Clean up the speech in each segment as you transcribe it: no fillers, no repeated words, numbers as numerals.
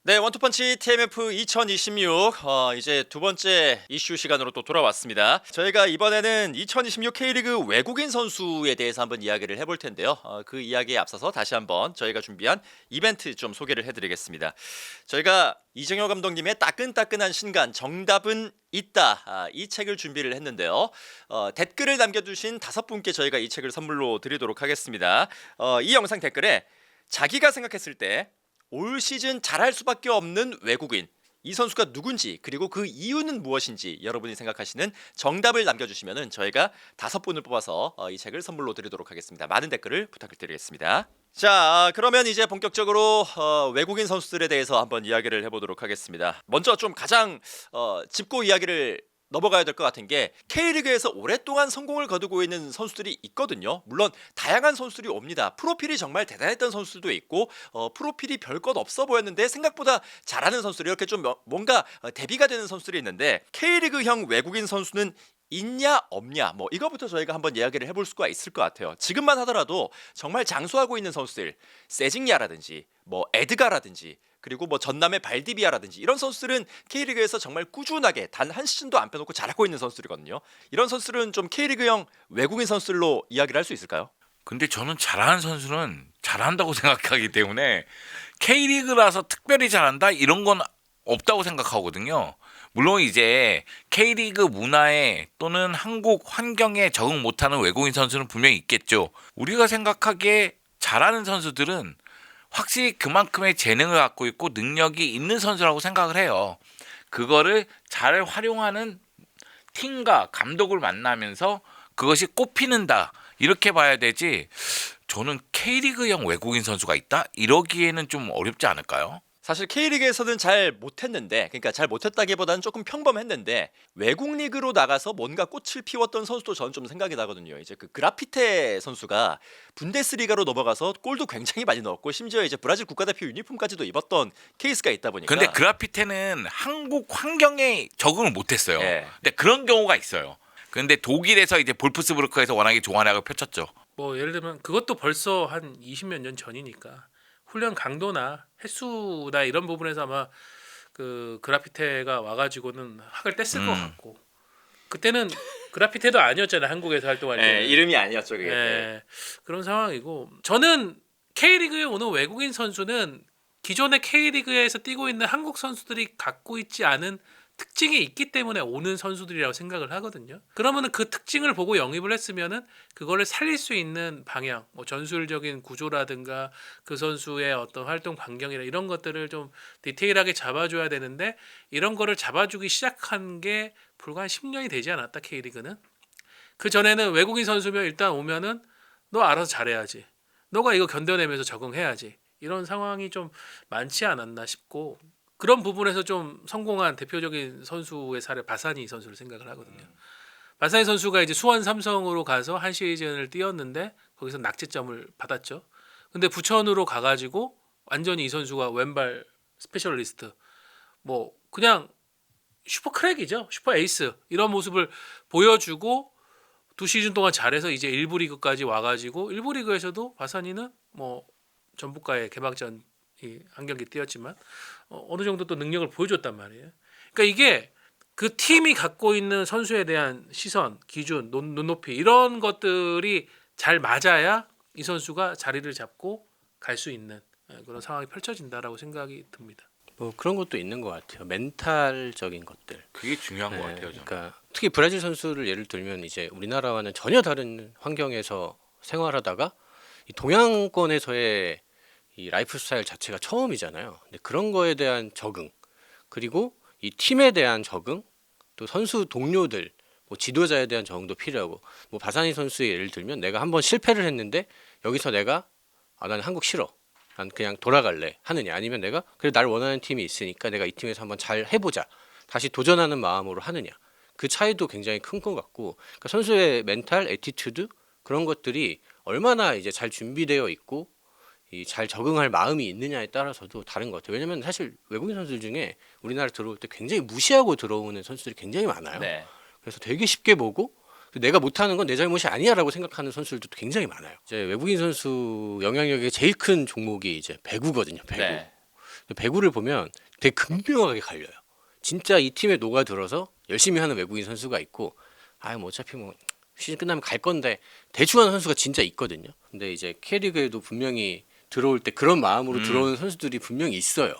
네, 원투펀치 TMF 2026 이제 두 번째 이슈 시간으로 또 돌아왔습니다. 저희가 이번에는 2026 K리그 외국인 선수에 대해서 한번 이야기를 해볼 텐데요. 그 이야기에 앞서서 다시 한번 저희가 준비한 이벤트 좀 소개를 해드리겠습니다. 저희가 이정효 감독님의 따끈따끈한 신간 정답은 있다, 이 책을 준비를 했는데요. 댓글을 남겨주신 5분께 저희가 이 책을 선물로 드리도록 하겠습니다. 이 영상 댓글에 자기가 생각했을 때 올 시즌 잘할 수밖에 없는 외국인, 이 선수가 누군지 그리고 그 이유는 무엇인지 여러분이 생각하시는 정답을 남겨주시면 저희가 5분을 뽑아서 이 책을 선물로 드리도록 하겠습니다. 많은 댓글을 부탁드리겠습니다. 자, 그러면 이제 본격적으로 외국인 선수들에 대해서 한번 이야기를 해보도록 하겠습니다. 먼저 좀 가장 짚고 이야기를 넘어가야 될 것 같은 게 K리그에서 오랫동안 성공을 거두고 있는 선수들이 있거든요. 물론 다양한 선수들이 옵니다. 프로필이 정말 대단했던 선수들도 있고 프로필이 별것 없어 보였는데 생각보다 잘하는 선수들이 이렇게 좀 뭔가 대비가 되는 선수들이 있는데 K리그형 외국인 선수는 있냐 없냐, 뭐 이거부터 저희가 한번 이야기를 해볼 수가 있을 것 같아요. 지금만 하더라도 정말 장수하고 있는 선수들, 세징야라든지 뭐 에드가라든지 그리고 뭐 전남의 발디비아라든지 이런 선수들은 K리그에서 정말 꾸준하게 단 한 시즌도 안 빼놓고 잘하고 있는 선수들이거든요. 이런 선수들은 좀 K리그형 외국인 선수들로 이야기를 할 수 있을까요? 근데 저는 잘하는 선수는 잘한다고 생각하기 때문에 K리그라서 특별히 잘한다 이런 건 없다고 생각하거든요. 물론 이제 K리그 문화에 또는 한국 환경에 적응 못하는 외국인 선수는 분명히 있겠죠. 우리가 생각하기에 잘하는 선수들은 확실히 그만큼의 재능을 갖고 있고 능력이 있는 선수라고 생각을 해요. 그거를 잘 활용하는 팀과 감독을 만나면서 그것이 꼽히는다 이렇게 봐야 되지, 저는 K리그형 외국인 선수가 있다? 이러기에는 좀 어렵지 않을까요? 사실 K리그에서는 잘 못했는데, 그러니까 잘 못했다기보다는 조금 평범했는데 외국 리그로 나가서 뭔가 꽃을 피웠던 선수도 저는 좀 생각이 나거든요. 이제 그 그라피테 선수가 분데스리가로 넘어가서 골도 굉장히 많이 넣었고 심지어 이제 브라질 국가대표 유니폼까지도 입었던 케이스가 있다 보니까. 근데 그라피테는 한국 환경에 적응을 못했어요. 예. 근데 그런 경우가 있어요. 근데 독일에서 이제 볼프스부르크에서 워낙에 좋아하고 펼쳤죠. 뭐 예를 들면 그것도 벌써 한 20몇 년 전이니까 훈련 강도나 횟수나 이런 부분에서 아마 그 그라피테가 와가지고는 학을 뗐을 것 같고, 그때는 그라피테도 아니었잖아요, 한국에서 활동할 때. 이름이 아니었죠 그게. 예, 그런 상황이고, 저는 K리그에 오는 외국인 선수는 기존의 K리그에서 뛰고 있는 한국 선수들이 갖고 있지 않은 특징이 있기 때문에 오는 선수들이라고 생각을 하거든요. 그러면은 그 특징을 보고 영입을 했으면은 그거를 살릴 수 있는 방향, 뭐 전술적인 구조라든가 그 선수의 어떤 활동 반경이나 이런 것들을 좀 디테일하게 잡아줘야 되는데, 이런 거를 잡아주기 시작한 게 불과 한 10년이 되지 않았다, K리그는. 그 전에는 외국인 선수면 일단 오면은 너 알아서 잘해야지, 너가 이거 견뎌내면서 적응해야지, 이런 상황이 좀 많지 않았나 싶고, 그런 부분에서 좀 성공한 대표적인 선수의 사례 바사니 선수를 생각을 하거든요. 바사니 선수가 이제 수원 삼성으로 가서 한 시즌을 뛰었는데 거기서 낙제점을 받았죠. 근데 부천으로 가가지고 완전히 이 선수가 왼발 스페셜리스트, 뭐 그냥 슈퍼 크랙이죠, 슈퍼 에이스, 이런 모습을 보여주고 2시즌 동안 잘해서 이제 1부 리그까지 와가지고 1부 리그에서도 바사니는 뭐 전북과의 개막전 한 경기 뛰었지만 어느 정도 또 능력을 보여줬단 말이에요. 그러니까 이게 그 팀이 갖고 있는 선수에 대한 시선, 기준, 눈높이 이런 것들이 잘 맞아야 이 선수가 자리를 잡고 갈 수 있는 그런 상황이 펼쳐진다라고 생각이 듭니다. 뭐 그런 것도 있는 것 같아요. 멘탈적인 것들. 그게 중요한 것 같아요. 저는. 그러니까 특히 브라질 선수를 예를 들면 이제 우리나라와는 전혀 다른 환경에서 생활하다가 이 동양권에서의 이 라이프 스타일 자체가 처음이잖아요. 근데 그런 거에 대한 적응, 그리고 이 팀에 대한 적응, 또 선수 동료들, 뭐 지도자에 대한 적응도 필요하고, 뭐 바사니 선수의 예를 들면 내가 한번 실패를 했는데 여기서 내가 난 한국 싫어, 난 그냥 돌아갈래 하느냐, 아니면 내가 그래 날 원하는 팀이 있으니까 내가 이 팀에서 한번 잘 해보자, 다시 도전하는 마음으로 하느냐, 그 차이도 굉장히 큰 것 같고, 그러니까 선수의 멘탈, 애티튜드 그런 것들이 얼마나 이제 잘 준비되어 있고 이 잘 적응할 마음이 있느냐에 따라서도 다른 것 같아요. 왜냐면 사실 외국인 선수들 중에 우리나라 들어올 때 굉장히 무시하고 들어오는 선수들이 굉장히 많아요. 네. 그래서 되게 쉽게 보고 내가 못하는 건 내 잘못이 아니야라고 생각하는 선수들도 굉장히 많아요. 이제 외국인 선수 영향력이 제일 큰 종목이 이제 배구거든요. 배구. 네. 근데 배구를 보면 되게 극명하게 갈려요. 진짜 이 팀에 녹아들어서 열심히 하는 외국인 선수가 있고, 뭐 어차피 뭐 시즌 끝나면 갈 건데 대충 하는 선수가 진짜 있거든요. 근데 이제 K리그에도 분명히 들어올 때 그런 마음으로 들어오는 선수들이 분명히 있어요.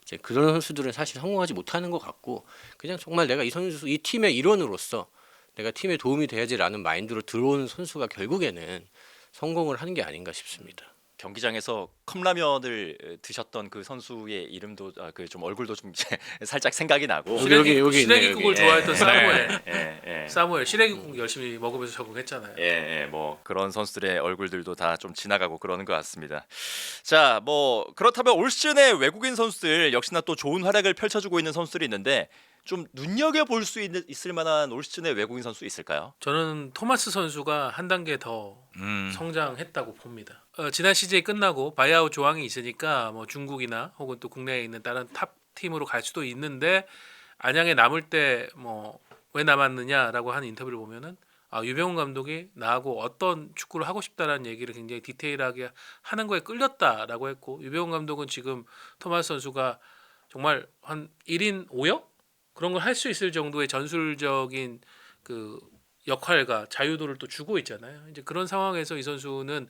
이제 그런 선수들은 사실 성공하지 못하는 것 같고, 그냥 정말 내가 이 팀의 일원으로서 내가 팀에 도움이 돼야지라는 마인드로 들어오는 선수가 결국에는 성공을 하는 게 아닌가 싶습니다. 경기장에서 컵라면을 드셨던 그 선수의 이름도 그 좀 얼굴도 좀 이제 살짝 생각이 나고. 여기 있네, 시래기국을 여기. 좋아했던 사무엘. 예. 사무엘 시래기국 열심히 먹으면서 적응했잖아요. 예, 뭐 그런 선수들의 얼굴들도 다 좀 지나가고 그러는 것 같습니다. 자, 뭐 그렇다면 올 시즌의 외국인 선수들 역시나 또 좋은 활약을 펼쳐주고 있는 선수들이 있는데 좀 눈여겨 볼 수 있을 만한 올 시즌의 외국인 선수 있을까요? 저는 토마스 선수가 한 단계 더 성장했다고 봅니다. 지난 시즌이 끝나고 바이아웃 조항이 있으니까 뭐 중국이나 혹은 또 국내에 있는 다른 탑 팀으로 갈 수도 있는데 안양에 남을 때 뭐 왜 남았느냐라고 하는 인터뷰를 보면은 유병훈 감독이 나하고 어떤 축구를 하고 싶다라는 얘기를 굉장히 디테일하게 하는 거에 끌렸다라고 했고, 유병훈 감독은 지금 토마스 선수가 정말 한 1인 5역 그런 걸 할 수 있을 정도의 전술적인 그 역할과 자유도를 또 주고 있잖아요. 이제 그런 상황에서 이 선수는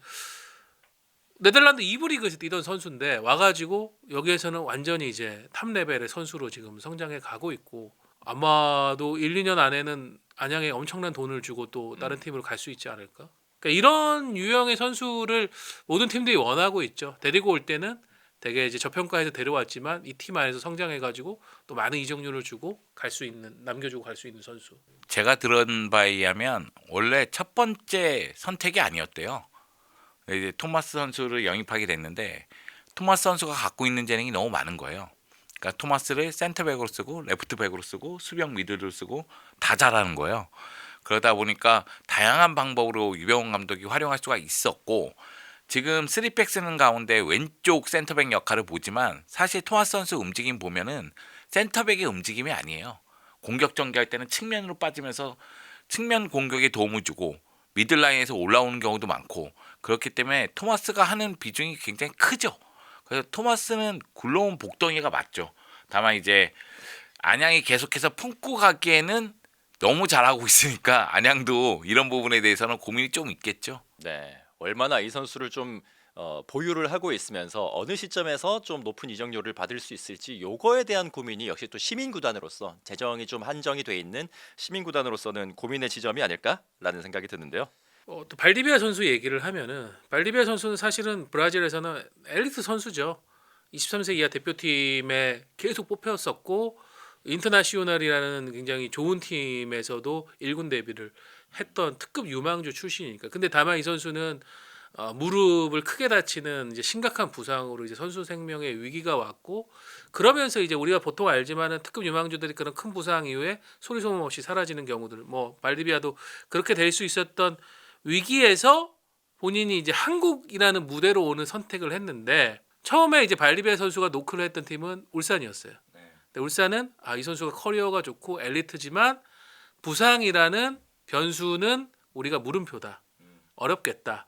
네덜란드 2부 리그에서 뛰던 선수인데 와가지고 여기에서는 완전히 이제 탑 레벨의 선수로 지금 성장해 가고 있고, 아마도 1, 2년 안에는 안양에 엄청난 돈을 주고 또 다른 팀으로 갈 수 있지 않을까? 그러니까 이런 유형의 선수를 모든 팀들이 원하고 있죠. 데리고 올 때는 되게 이제 저평가해서 데려왔지만 이 팀 안에서 성장해가지고 또 많은 이적료를 주고 갈 수 있는, 남겨주고 갈 수 있는 선수. 제가 들은 바에 의하면 원래 첫 번째 선택이 아니었대요. 이제 토마스 선수를 영입하게 됐는데 토마스 선수가 갖고 있는 재능이 너무 많은 거예요. 그러니까 토마스를 센터백으로 쓰고 레프트백으로 쓰고 수비형 미드를 쓰고 다 잘하는 거예요. 그러다 보니까 다양한 방법으로 유병훈 감독이 활용할 수가 있었고, 지금 3백 쓰는 가운데 왼쪽 센터백 역할을 보지만 사실 토마스 선수 움직임 보면은 센터백의 움직임이 아니에요. 공격 전개할 때는 측면으로 빠지면서 측면 공격에 도움을 주고 미들라인에서 올라오는 경우도 많고, 그렇기 때문에 토마스가 하는 비중이 굉장히 크죠. 그래서 토마스는 굴러온 복덩이가 맞죠. 다만 이제 안양이 계속해서 품고 가기에는 너무 잘하고 있으니까 안양도 이런 부분에 대해서는 고민이 좀 있겠죠. 네, 얼마나 이 선수를 좀 보유를 하고 있으면서 어느 시점에서 좀 높은 이적료를 받을 수 있을지, 요거에 대한 고민이 역시 또 시민 구단으로서 재정이 좀 한정이 돼 있는 시민 구단으로서는 고민의 지점이 아닐까라는 생각이 드는데요. 또 발디비아 선수 얘기를 하면은 발디비아 선수는 사실은 브라질에서는 엘리트 선수죠. 23세 이하 대표팀에 계속 뽑혔었고 인터나시오날이라는 굉장히 좋은 팀에서도 1군 데뷔를 했던 특급 유망주 출신이니까. 근데 다만 이 선수는 무릎을 크게 다치는 이제 심각한 부상으로 이제 선수 생명에 위기가 왔고, 그러면서 이제 우리가 보통 알지만은 특급 유망주들이 그런 큰 부상 이후에 소리 소문 없이 사라지는 경우들, 뭐 발디비아도 그렇게 될 수 있었던 위기에서 본인이 이제 한국이라는 무대로 오는 선택을 했는데, 처음에 이제 발디비아 선수가 노크를 했던 팀은 울산이었어요. 근데 울산은 이 선수가 커리어가 좋고 엘리트지만 부상이라는 변수는 우리가 물음표다. 어렵겠다.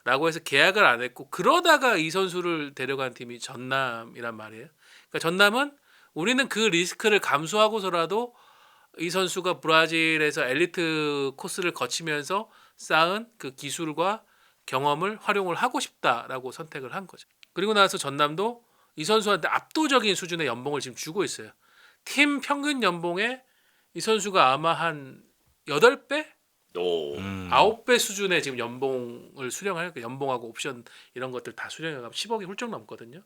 라고 해서 계약을 안 했고, 그러다가 이 선수를 데려간 팀이 전남이란 말이에요. 그러니까 전남은 우리는 그 리스크를 감수하고서라도 이 선수가 브라질에서 엘리트 코스를 거치면서 쌓은 그 기술과 경험을 활용을 하고 싶다라고 선택을 한 거죠. 그리고 나서 전남도 이 선수한테 압도적인 수준의 연봉을 지금 주고 있어요. 팀 평균 연봉에 이 선수가 아마 한 8배? 9배 수준의 지금 연봉을 수령할, 연봉하고 옵션 이런 것들 다 수령해가면 10억이 훌쩍 넘거든요.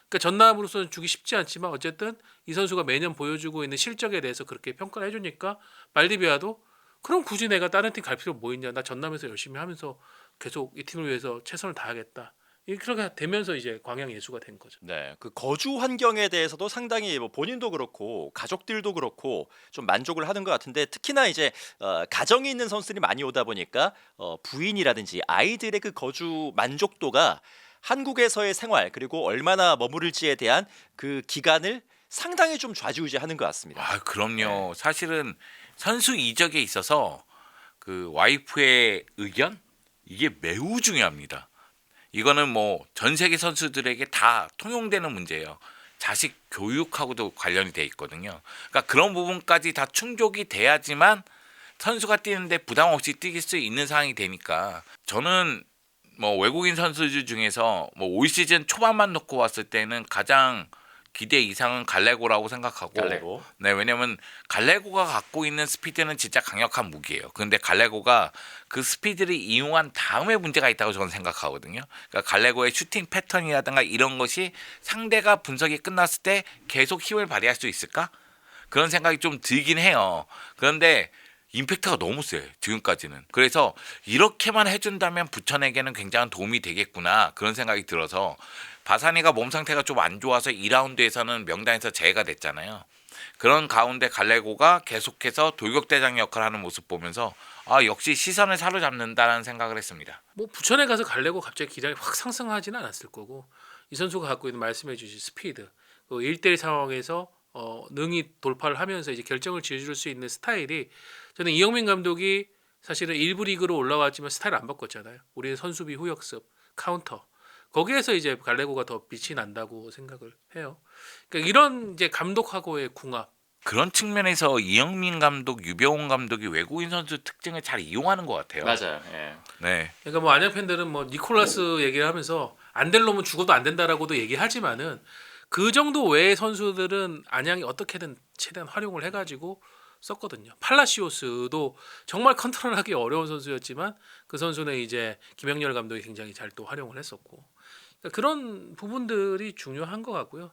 그러니까 전남으로서는 주기 쉽지 않지만 어쨌든 이 선수가 매년 보여주고 있는 실적에 대해서 그렇게 평가를 해주니까 발디비아도 그럼 굳이 내가 다른 팀 갈 필요 뭐 있냐, 나 전남에서 열심히 하면서 계속 이 팀을 위해서 최선을 다하겠다, 이렇게 되면서 이제 광양 예수가 된 거죠. 네, 그 거주 환경에 대해서도 상당히 뭐 본인도 그렇고 가족들도 그렇고 좀 만족을 하는 것 같은데, 특히나 이제 가정이 있는 선수들이 많이 오다 보니까 부인이라든지 아이들의 그 거주 만족도가 한국에서의 생활 그리고 얼마나 머무를지에 대한 그 기간을 상당히 좀 좌지우지하는 것 같습니다. 그럼요. 사실은 선수 이적에 있어서 그 와이프의 의견, 이게 매우 중요합니다. 이거는 뭐 전 세계 선수들에게 다 통용되는 문제예요. 자식 교육하고도 관련이 돼 있거든요. 그러니까 그런 부분까지 다 충족이 돼야지만 선수가 뛰는데 부담 없이 뛸 수 있는 상황이 되니까 저는 뭐 외국인 선수들 중에서 뭐 올 시즌 초반만 놓고 왔을 때는 가장 기대 이상은 갈레고라고 생각하고 갈레고. 네, 왜냐면 갈레고가 갖고 있는 스피드는 진짜 강력한 무기예요. 근데 갈레고가 그 스피드를 이용한 다음에 문제가 있다고 저는 생각하거든요. 그러니까 갈레고의 슈팅 패턴이라든가 이런 것이 상대가 분석이 끝났을 때 계속 힘을 발휘할 수 있을까? 그런 생각이 좀 들긴 해요. 그런데 임팩트가 너무 세요. 지금까지는. 그래서 이렇게만 해준다면 부천에게는 굉장한 도움이 되겠구나. 그런 생각이 들어서 바사니가 몸 상태가 좀 안 좋아서 2라운드에서는 명단에서 제외가 됐잖아요. 그런 가운데 갈레고가 계속해서 돌격대장 역할을 하는 모습 보면서 아 역시 시선을 사로잡는다라는 생각을 했습니다. 뭐 부천에 가서 갈래고 갑자기 기량이 확 상승하지는 않았을 거고 이 선수가 갖고 있는 말씀해 주신 스피드 그 1대1 상황에서 능히 돌파를 하면서 이제 결정을 지어줄 수 있는 스타일이 저는 이영민 감독이 사실은 일부 리그로 올라왔지만 스타일 안 바꿨잖아요. 우리는 선수비 후역습 카운터 거기에서 이제 갈레고가 더 빛이 난다고 생각을 해요. 그러니까 이런 이제 감독하고의 궁합 그런 측면에서 이영민 감독, 유병훈 감독이 외국인 선수 특징을 잘 이용하는 것 같아요. 맞아요. 예. 네, 그러니까 뭐 안양 팬들은 뭐 니콜라스 얘기를 하면서 안 될 놈은 죽어도 안 된다라고도 얘기하지만은 그 정도 외의 선수들은 안양이 어떻게든 최대한 활용을 해가지고 썼거든요. 팔라시오스도 정말 컨트롤하기 어려운 선수였지만 그 선수는 이제 김영렬 감독이 굉장히 잘 또 활용을 했었고 그러니까 그런 부분들이 중요한 것 같고요.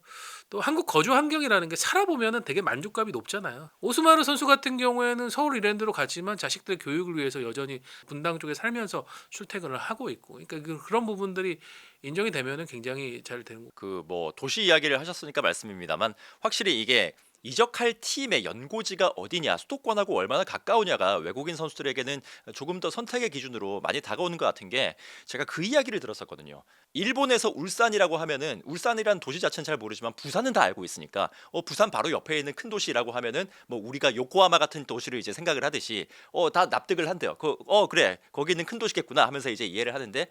또 한국 거주 환경이라는 게 살아보면은 되게 만족감이 높잖아요. 오스마르 선수 같은 경우에는 서울 이랜드로 갔지만 자식들의 교육을 위해서 여전히 분당 쪽에 살면서 출퇴근을 하고 있고, 그러니까 그런 부분들이 인정이 되면은 굉장히 잘 되는 거. 그 뭐 도시 이야기를 하셨으니까 말씀입니다만 확실히 이게 이적할 팀의 연고지가 어디냐, 수도권하고 얼마나 가까우냐가 외국인 선수들에게는 조금 더 선택의 기준으로 많이 다가오는 것 같은 게 제가 그 이야기를 들었었거든요. 일본에서 울산이라고 하면은 울산이란 도시 자체는 잘 모르지만 부산은 다 알고 있으니까 부산 바로 옆에 있는 큰 도시라고 하면은 뭐 우리가 요코하마 같은 도시를 이제 생각을 하듯이 다 납득을 한대요. 그래 거기 있는 큰 도시겠구나 하면서 이제 이해를 하는데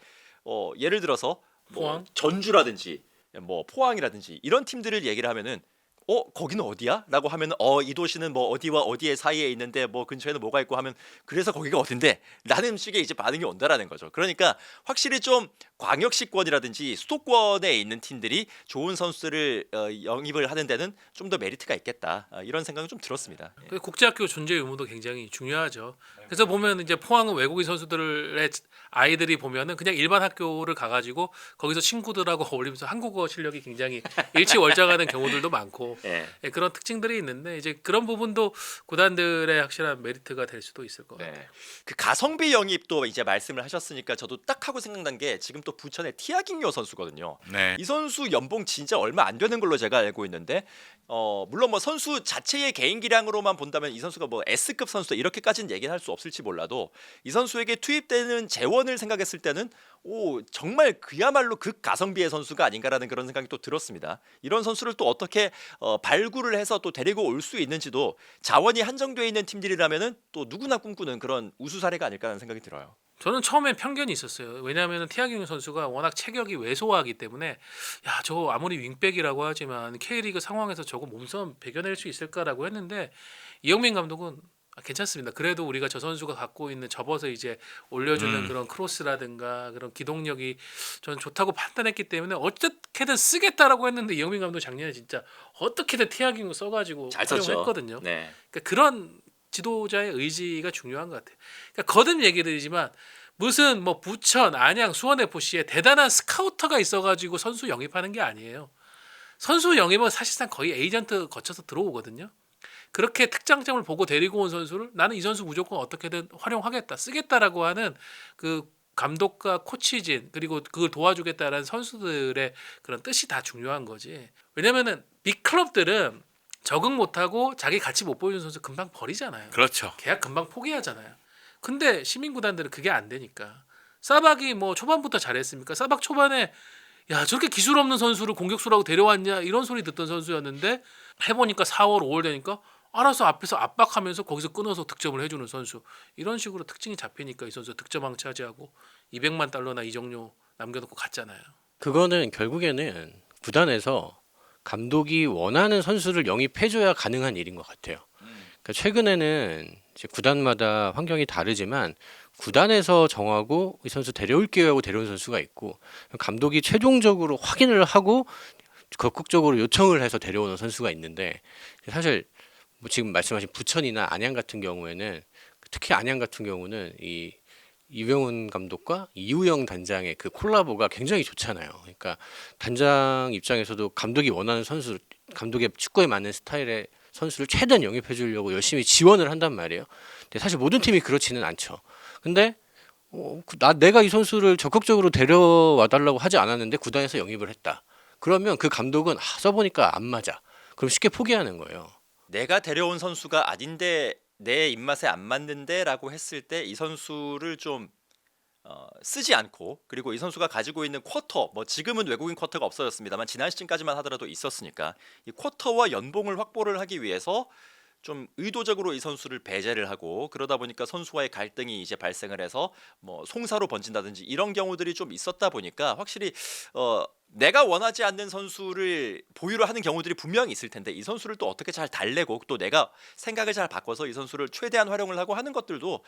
예를 들어서 뭐 포항? 전주라든지 뭐 포항이라든지 이런 팀들을 얘기를 하면은 거기는 어디야? 라고 하면 이 도시는 뭐 어디와 어디의 사이에 있는데 뭐 근처에는 뭐가 있고 하면 그래서 거기가 어딘데? 라는 식의 이제 반응이 온다라는 거죠. 그러니까 확실히 좀 광역시권이라든지 수도권에 있는 팀들이 좋은 선수들을 영입을 하는 데는 좀 더 메리트가 있겠다. 이런 생각은 좀 들었습니다. 예. 국제학교 존재 의무도 굉장히 중요하죠. 그래서 보면 이제 포항은 외국인 선수들의 아이들이 보면은 그냥 일반 학교를 가가지고 거기서 친구들하고 어울리면서 한국어 실력이 굉장히 일치월장하는 경우들도 많고 예. 예, 그런 특징들이 있는데 이제 그런 부분도 구단들의 확실한 메리트가 될 수도 있을 것 같아요. 네. 그 가성비 영입도 이제 말씀을 하셨으니까 저도 딱 하고 생각난 게 지금 또 부천의 티아깅요 선수거든요. 네. 이 선수 연봉 진짜 얼마 안 되는 걸로 제가 알고 있는데 물론 뭐 선수 자체의 개인 기량으로만 본다면 이 선수가 뭐 S급 선수다 이렇게까지는 얘기는 할 수 없을지 몰라도 이 선수에게 투입되는 재원을 생각했을 때는 정말 그야말로 극가성비의 선수가 아닌가라는 그런 생각이 또 들었습니다. 이런 선수를 또 어떻게 발굴을 해서 또 데리고 올 수 있는지도 자원이 한정되어 있는 팀들이라면은 또 누구나 꿈꾸는 그런 우수 사례가 아닐까라는 생각이 들어요. 저는 처음엔 편견이 있었어요. 왜냐하면 티아깅 선수가 워낙 체격이 왜소하기 때문에 야, 저 아무리 윙백이라고 하지만 K리그 상황에서 저거 몸싸움 배겨낼 수 있을까라고 했는데 이영민 감독은 괜찮습니다. 그래도 우리가 저 선수가 갖고 있는 접어서 이제 올려주는 그런 크로스라든가 그런 기동력이 저는 좋다고 판단했기 때문에 어떻게든 쓰겠다라고 했는데 이영민 감독 작년에 진짜 어떻게든 티아깅 써가지고 잘 썼죠. 활용했거든요. 네. 그러니까 그런 지도자의 의지가 중요한 것 같아요. 그러니까 거듭 얘기드리지만 무슨 뭐 부천, 안양, 수원 FC에 대단한 스카우터가 있어가지고 선수 영입하는 게 아니에요. 선수 영입은 사실상 거의 에이전트 거쳐서 들어오거든요. 그렇게 특장점을 보고 데리고 온 선수를 나는 이 선수 무조건 어떻게든 활용하겠다, 쓰겠다라고 하는 그 감독과 코치진 그리고 그걸 도와주겠다라는 선수들의 그런 뜻이 다 중요한 거지. 왜냐면은 빅클럽들은 적응 못하고 자기 가치 못 보여주는 선수 금방 버리잖아요. 그렇죠. 계약 금방 포기하잖아요. 근데 시민구단들은 그게 안 되니까. 사박이 뭐 초반부터 잘했습니까? 사박 초반에 야 저렇게 기술 없는 선수를 공격수라고 데려왔냐 이런 소리 듣던 선수였는데 해보니까 4월 5월 되니까 알아서 앞에서 압박하면서 거기서 끊어서 득점을 해주는 선수. 이런 식으로 특징이 잡히니까 이 선수 득점왕 차지하고 200만 달러나 이적료 남겨놓고 갔잖아요. 그거는 결국에는 구단에서 감독이 원하는 선수를 영입해줘야 가능한 일인 것 같아요. 그러니까 최근에는 이제 구단마다 환경이 다르지만 구단에서 정하고 이 선수 데려올게요 하고 데려온 선수가 있고 감독이 최종적으로 확인을 하고 적극적으로 요청을 해서 데려오는 선수가 있는데 사실 뭐 지금 말씀하신 부천이나 안양 같은 경우에는 특히 안양 같은 경우는 이 이병훈 감독과 이우영 단장의 그 콜라보가 굉장히 좋잖아요. 그러니까 단장 입장에서도 감독이 원하는 선수, 감독의 축구에 맞는 스타일의 선수를 최대한 영입해 주려고 열심히 지원을 한단 말이에요. 근데 사실 모든 팀이 그렇지는 않죠. 근데 내가 이 선수를 적극적으로 데려와 달라고 하지 않았는데 구단에서 영입을 했다. 그러면 그 감독은 써보니까 안 맞아. 그럼 쉽게 포기하는 거예요. 내가 데려온 선수가 아닌데 내 입맛에 안 맞는데라고 했을 때 이 선수를 좀 쓰지 않고, 그리고 이 선수가 가지고 있는 쿼터, 뭐 지금은 외국인 쿼터가 없어졌습니다만 지난 시즌까지만 하더라도 있었으니까 이 쿼터와 연봉을 확보를 하기 위해서 좀 의도적으로 이 선수를 배제를 하고, 그러다 보니까 선수와의 갈등이 이제 발생을 해서 뭐 송사로 번진다든지 이런 경우들이 좀 있었다 보니까 확실히 내가 원하지 않는 선수를 보유를 하는 경우들이 분명히 있을 텐데, 이 선수를 또 어떻게 잘 달래고 또 내가 생각을 잘 바꿔서 이 선수를 최대한 활용을 하고 하는 것들도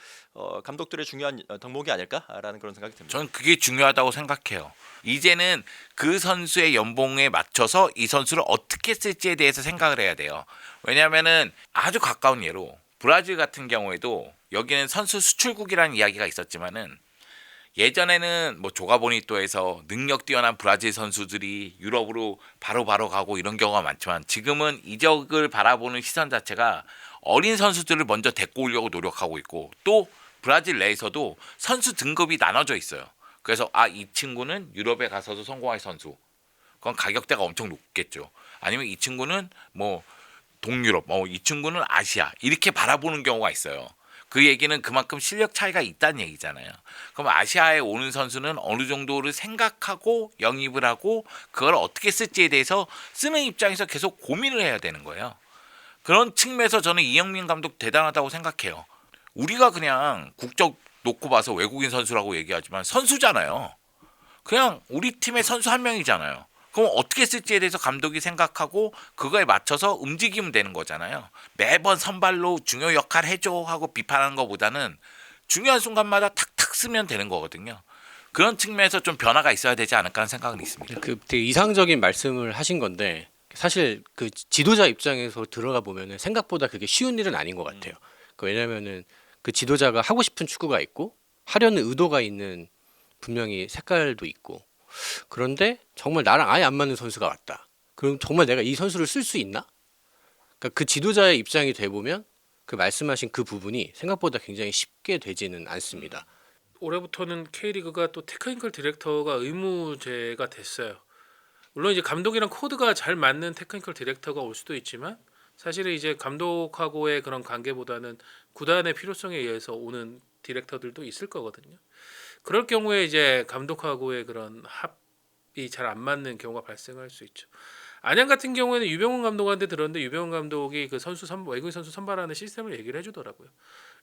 감독들의 중요한 덕목이 아닐까라는 그런 생각이 듭니다. 저는 그게 중요하다고 생각해요. 이제는 그 선수의 연봉에 맞춰서 이 선수를 어떻게 쓸지에 대해서 생각을 해야 돼요. 왜냐하면은 아주 가까운 예로 브라질 같은 경우에도 여기는 선수 수출국이라는 이야기가 있었지만은 예전에는 뭐 조가보니또에서 능력 뛰어난 브라질 선수들이 유럽으로 바로 가고 이런 경우가 많지만 지금은 이적을 바라보는 시선 자체가 어린 선수들을 먼저 데리고 오려고 노력하고 있고, 또 브라질 내에서도 선수 등급이 나눠져 있어요. 그래서 이 친구는 유럽에 가서도 성공할 선수, 그건 가격대가 엄청 높겠죠. 아니면 이 친구는 뭐 동유럽, 이 친구는 아시아, 이렇게 바라보는 경우가 있어요. 그 얘기는 그만큼 실력 차이가 있다는 얘기잖아요. 그럼 아시아에 오는 선수는 어느 정도를 생각하고 영입을 하고 그걸 어떻게 쓸지에 대해서 쓰는 입장에서 계속 고민을 해야 되는 거예요. 그런 측면에서 저는 이영민 감독 대단하다고 생각해요. 우리가 그냥 국적 놓고 봐서 외국인 선수라고 얘기하지만 선수잖아요. 그냥 우리 팀의 선수 한 명이잖아요. 그럼 어떻게 쓸지에 대해서 감독이 생각하고 그거에 맞춰서 움직이면 되는 거잖아요. 매번 선발로 중요 역할 해줘 하고 비판하는 것보다는 중요한 순간마다 탁탁 쓰면 되는 거거든요. 그런 측면에서 좀 변화가 있어야 되지 않을까 하는 생각은 있습니다. 그 되게 이상적인 말씀을 하신 건데 사실 그 지도자 입장에서 들어가 보면은 생각보다 그게 쉬운 일은 아닌 것 같아요. 왜냐면은 그 지도자가 하고 싶은 축구가 있고 하려는 의도가 있는 분명히 색깔도 있고, 그런데 정말 나랑 아예 안 맞는 선수가 왔다. 그럼 정말 내가 이 선수를 쓸 수 있나? 그러니까 그 지도자의 입장이 돼 보면 그 말씀하신 그 부분이 생각보다 굉장히 쉽게 되지는 않습니다. 올해부터는 K리그가 또 테크니컬 디렉터가 의무제가 됐어요. 물론 이제 감독이랑 코드가 잘 맞는 테크니컬 디렉터가 올 수도 있지만 사실은 이제 감독하고의 그런 관계보다는 구단의 필요성에 의해서 오는 디렉터들도 있을 거거든요. 그럴 경우에 이제 감독하고의 그런 합이 잘 안 맞는 경우가 발생할 수 있죠. 안양 같은 경우에는 유병훈 감독한테 들었는데 유병훈 감독이 그 외국인 선수 선발하는 시스템을 얘기를 해주더라고요.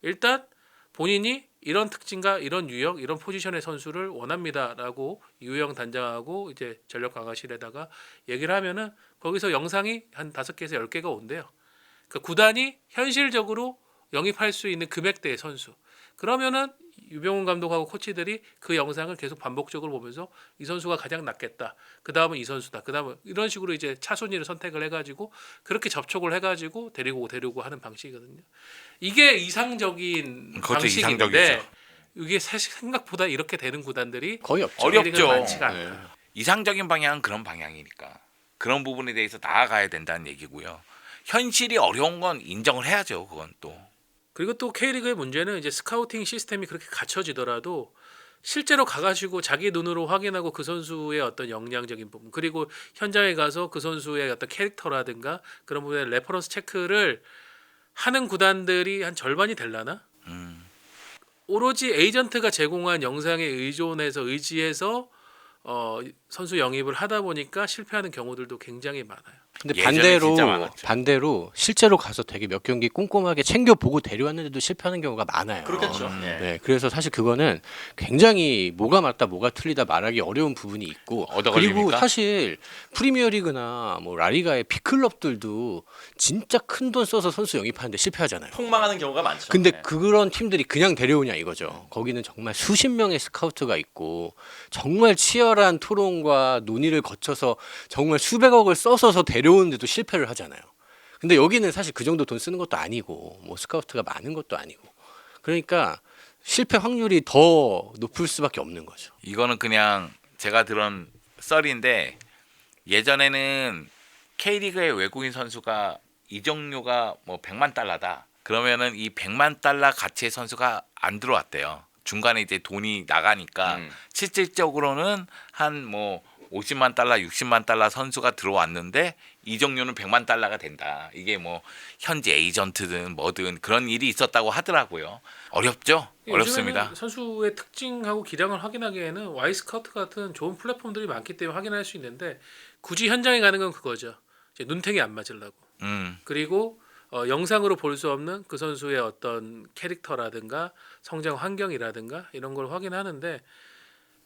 일단 본인이 이런 특징과 이런 유형, 이런 포지션의 선수를 원합니다라고 이우영 단장하고 이제 전력 강화실에다가 얘기를 하면은 거기서 영상이 한 5개에서 10개가 온대요. 그 구단이 현실적으로 영입할 수 있는 금액대의 선수. 그러면은 유병훈 감독하고 코치들이 그 영상을 계속 반복적으로 보면서 이 선수가 가장 낫겠다. 그 다음은 이 선수다. 그 다음은 이런 식으로 이제 차순위를 선택을 해가지고 그렇게 접촉을 해가지고 데리고 하는 방식이거든요. 이게 이상적인 그것도 방식인데 이상적이죠. 이게 사실 생각보다 이렇게 되는 구단들이 거의 없죠. 어렵죠. K리그에 많지가 않아요. 네. 이상적인 방향은 그런 방향이니까 그런 부분에 대해서 나아가야 된다는 얘기고요. 현실이 어려운 건 인정을 해야죠. 그건 또. 그리고 또 K리그의 문제는 이제 스카우팅 시스템이 그렇게 갖춰지더라도 실제로 가가지고 자기 눈으로 확인하고 그 선수의 어떤 역량적인 부분, 그리고 현장에 가서 그 선수의 어떤 캐릭터라든가 그런 부분에 레퍼런스 체크를 하는 구단들이 한 절반이 될라나? 오로지 에이전트가 제공한 영상에 의지해서 선수 영입을 하다 보니까 실패하는 경우들도 굉장히 많아요. 근데 예전에 진짜 많았죠. 반대로 실제로 가서 되게 몇 경기 꼼꼼하게 챙겨 보고 데려왔는데도 실패하는 경우가 많아요. 그렇겠죠. 예. 네, 그래서 사실 그거는 굉장히 뭐가 맞다 뭐가 틀리다 말하기 어려운 부분이 있고, 얻어 그리고 걸립니까? 사실 프리미어리그나 뭐 라리가의 빅클럽들도 진짜 큰 돈 써서 선수 영입하는데 실패하잖아요. 폭망하는 경우가 많죠. 근데 예. 그런 팀들이 그냥 데려오냐 이거죠. 거기는 정말 수십 명의 스카우트가 있고 정말 치열한 토론과 논의를 거쳐서 정말 수백억을 써서 데려오는데도 실패를 하잖아요. 근데 여기는 사실 그 정도 돈 쓰는 것도 아니고 뭐 스카우트가 많은 것도 아니고, 그러니까 실패 확률이 더 높을 수밖에 없는 거죠. 이거는 그냥 제가 들은 썰인데, 예전에는 K리그의 외국인 선수가 이적료가 뭐 100만 달러다. 그러면은 이 100만 달러 가치의 선수가 안 들어왔대요. 중간에 이제 돈이 나가니까 실질적으로는 한 뭐 50만 달러, 60만 달러 선수가 들어왔는데 이적료는 100만 달러가 된다. 이게 뭐 현지 에이전트든 뭐든 그런 일이 있었다고 하더라고요. 어렵죠? 어렵습니다. 요즘에는 선수의 특징하고 기량을 확인하기에는 와이스카우트 같은 좋은 플랫폼들이 많기 때문에 확인할 수 있는데, 굳이 현장에 가는 건 그거죠. 이제 눈탱이 안 맞으려고. 그리고 영상으로 볼 수 없는 그 선수의 어떤 캐릭터라든가 성장 환경이라든가 이런 걸 확인하는데,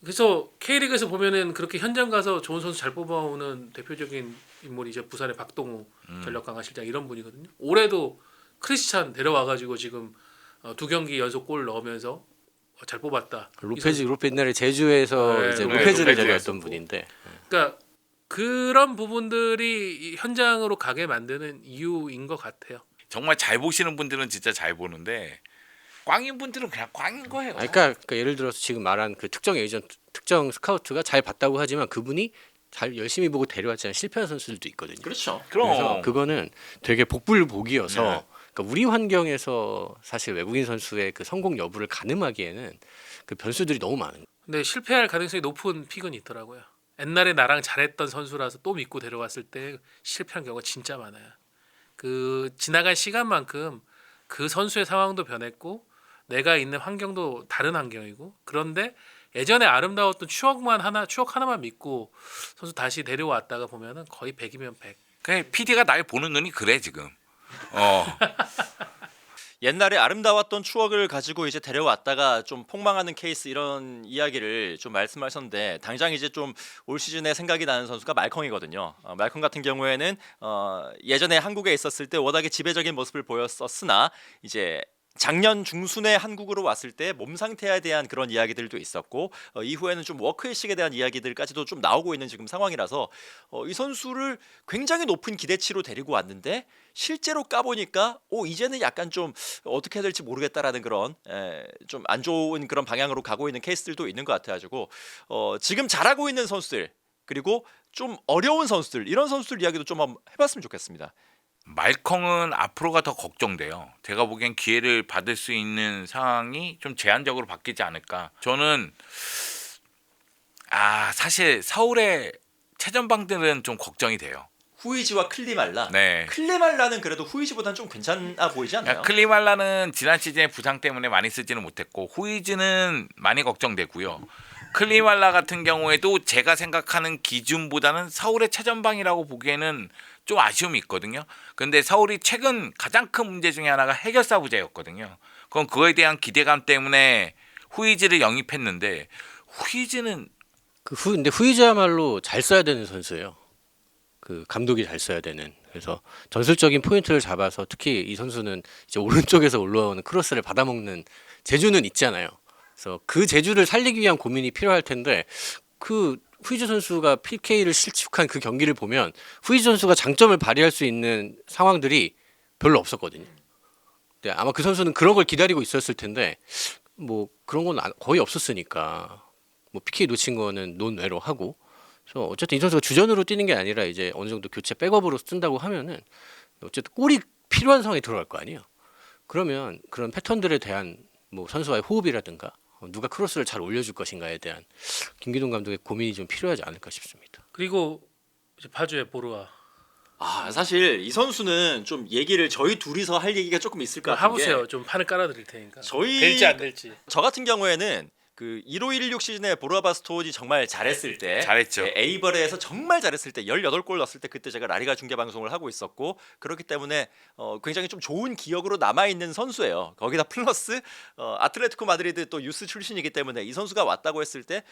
그래서 K리그에서 보면은 그렇게 현장 가서 좋은 선수 잘 뽑아오는 대표적인 인물이 이제 부산의 박동우 전력 강화 실장 이런 분이거든요. 올해도 크리스찬 데려와가지고 지금 2경기 연속 골 넣으면서 잘 뽑았다. 로페즈 옛날에 제주에서 네, 이제 로페즈 로페즈를 로페즈 데려왔던 분인데, 그러니까 그런 부분들이 이 현장으로 가게 만드는 이유인 것 같아요. 정말 잘 보시는 분들은 진짜 잘 보는데 꽝인 분들은 그냥 꽝인 거예요. 그러니까 예를 들어서 지금 말한 그 특정 에이전트, 특정 스카우트가 잘 봤다고 하지만 그분이 잘 열심히 보고 데려왔지만 실패한 선수들도 있거든요. 그렇죠. 그래서 그럼 그거는 되게 복불복이어서, 네. 그러니까 우리 환경에서 사실 외국인 선수의 그 성공 여부를 가늠하기에는 그 변수들이 너무 많은 거예요. 근데 실패할 가능성이 높은 픽은 있더라고요. 옛날에 나랑 잘했던 선수라서 또 믿고 데려왔을 때 실패한 경우가 진짜 많아요. 그 지나간 시간만큼 그 선수의 상황도 변했고 내가 있는 환경도 다른 환경이고, 그런데 예전에 아름다웠던 추억 하나만 믿고 선수 다시 데려왔다가 보면은 거의 100이면 100. 그냥 PD가 날 보는 눈이 그래 지금. 옛날에 아름다웠던 추억을 가지고 이제 데려왔다가 좀 폭망하는 케이스, 이런 이야기를 좀 말씀하셨는데, 당장 이제 좀 올 시즌에 생각이 나는 선수가 말컹이거든요. 말컹 같은 경우에는 예전에 한국에 있었을 때 워낙에 지배적인 모습을 보였었으나 이제 작년 중순에 한국으로 왔을 때 몸 상태에 대한 그런 이야기들도 있었고, 이후에는 좀 워크의식에 대한 이야기들까지도 좀 나오고 있는 지금 상황이라서 이 선수를 굉장히 높은 기대치로 데리고 왔는데 실제로 까보니까 이제는 약간 좀 어떻게 해야 될지 모르겠다라는 그런 좀 안 좋은 그런 방향으로 가고 있는 케이스들도 있는 것 같아가지고 지금 잘하고 있는 선수들, 그리고 좀 어려운 선수들, 이런 선수들 이야기도 좀 한번 해봤으면 좋겠습니다. 말컹은 앞으로가 더 걱정돼요. 제가 보기엔 기회를 받을 수 있는 상황이 좀 제한적으로 바뀌지 않을까. 저는 사실 서울의 최전방들은 좀 걱정이 돼요. 후이지와 클리말라. 네. 클리말라는 그래도 후이지보다는 좀 괜찮아 보이지 않나요? 클리말라는 지난 시즌에 부상 때문에 많이 쓰지는 못했고, 후이즈는 많이 걱정되고요. 클리말라 같은 경우에도 제가 생각하는 기준보다는 서울의 최전방이라고 보기에는 좀 아쉬움이 있거든요. 근데 서울이 최근 가장 큰 문제 중에 하나가 해결사 부재였거든요. 그럼 그거에 대한 기대감 때문에 후이즈를 영입했는데, 후이즈는 근데 후이즈야말로 잘 써야 되는 선수예요. 그 감독이 잘 써야 되는. 그래서 전술적인 포인트를 잡아서 특히 이 선수는 이제 오른쪽에서 올라오는 크로스를 받아먹는 재주는 있잖아요. 그래서 그 재주를 살리기 위한 고민이 필요할 텐데, 그 후이즈 선수가 PK를 실축한 그 경기를 보면 후이즈 선수가 장점을 발휘할 수 있는 상황들이 별로 없었거든요. 근데 아마 그 선수는 그런 걸 기다리고 있었을 텐데 뭐 그런 건 거의 없었으니까 뭐 PK 놓친 거는 논외로 하고, 그래서 어쨌든 이 선수가 주전으로 뛰는 게 아니라 이제 어느 정도 교체 백업으로 쓴다고 하면은 어쨌든 골이 필요한 상황이 들어갈 거 아니에요. 그러면 그런 패턴들에 대한 뭐 선수와의 호흡이라든가 누가 크로스를 잘 올려줄 것인가에 대한 김기동 감독의 고민이 좀 필요하지 않을까 싶습니다. 그리고 이제 파주의 보르아. 사실 이 선수는 좀 얘기를 저희 둘이서 할 얘기가 조금 있을 것 같은 게, 해보세요. 좀 판을 깔아드릴 테니까. 저희- 될지 안 될지. 저 같은 경우에는 그 1516 시즌에 보르아바 스톤이 정말 잘했을 때, 잘했죠. 에이버레에서 정말 잘했을 때 18골 넣었을 때 그때 제가 라리가 중계 방송을 하고 있었고 그렇기 때문에 굉장히 좀 좋은 기억으로 남아 있는 선수예요. 거기다 플러스 아틀레티코 마드리드 또 유스 출신이기 때문에 이 선수가 왔다고 했을 때